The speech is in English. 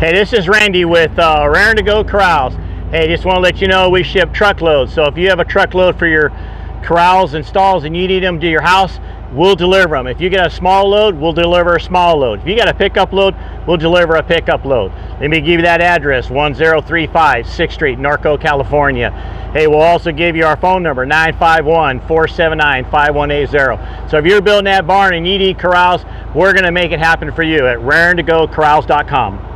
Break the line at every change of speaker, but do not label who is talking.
Hey, this is Randy with Rarin to Go Corrals. Hey, just want to let you know we ship truckloads. So if you have a truckload for your corrals and stalls and you need them to your house, we'll deliver them. If you get a small load, we'll deliver a small load. If you got a pickup load, we'll deliver a pickup load. Let me give you that address, 1035 6th Street, Norco, California. Hey, we'll also give you our phone number, 951-479-5180. So if you're building that barn and you need corrals, we're going to make it happen for you at RarinToGoCorrals.com.